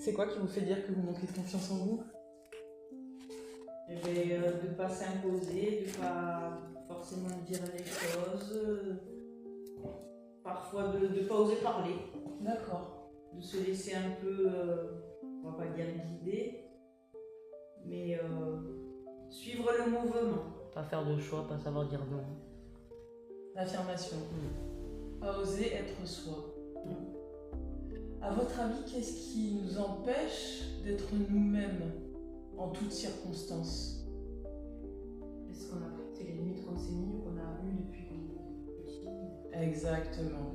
C'est quoi qui vous fait dire que vous manquez de confiance en vous? De ne pas s'imposer, de ne pas forcément dire les choses, parfois de ne pas oser parler. D'accord. De se laisser un peu, on va pas dire guider, mais suivre le mouvement. Pas faire de choix, pas savoir dire non. L'affirmation. Pas oser être soi. À votre avis, qu'est-ce qui nous empêche d'être nous-mêmes en toutes circonstances? Est-ce qu'on a c'est les limites qu'on s'est mis ou qu'on a eues depuis qu'on est petit? Exactement.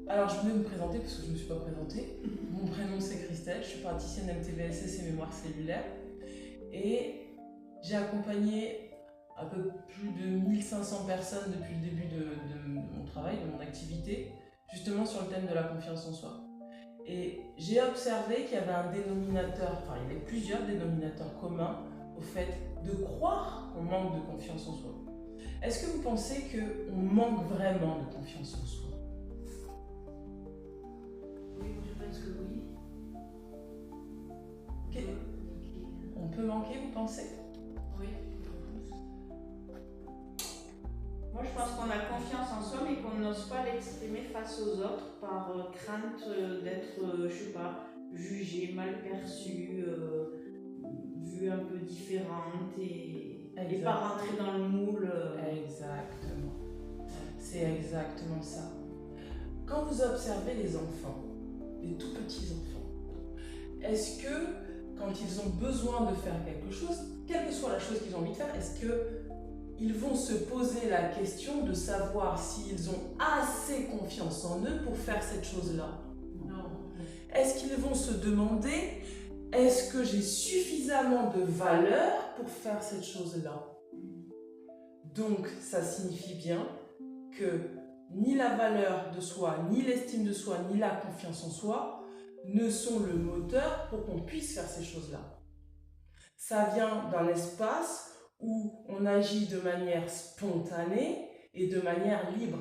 Alors, je voulais me présenter parce que je ne me suis pas présentée. Mon prénom, c'est Christelle, je suis praticienne MTBSS et mémoire cellulaire. Et j'ai accompagné un peu plus de 1500 personnes depuis le début de mon travail, de mon activité, justement sur le thème de la confiance en soi. Et j'ai observé qu'il y avait un dénominateur, enfin il y avait plusieurs dénominateurs communs au fait de croire qu'on manque de confiance en soi. Est-ce que vous pensez qu'on manque vraiment de confiance en soi? Oui, je pense que oui. On peut manquer, vous pensez? Oui. Moi, je pense qu'on a confiance en soi, mais qu'on n'ose pas l'exprimer face aux autres par crainte d'être, je sais pas, jugée, mal perçue, vue un peu différente et pas rentrer dans le moule. Exactement. C'est exactement ça. Quand vous observez les enfants, les tout petits enfants, est-ce que quand ils ont besoin de faire quelque chose, quelle que soit la chose qu'ils ont envie de faire, est-ce qu'ils vont se poser la question de savoir s'ils ont assez confiance en eux pour faire cette chose-là? Non. Est-ce qu'ils vont se demander, est-ce que j'ai suffisamment de valeur pour faire cette chose-là? Donc, ça signifie bien que ni la valeur de soi, ni l'estime de soi, ni la confiance en soi ne sont le moteur pour qu'on puisse faire ces choses-là. Ça vient d'un espace où on agit de manière spontanée et de manière libre.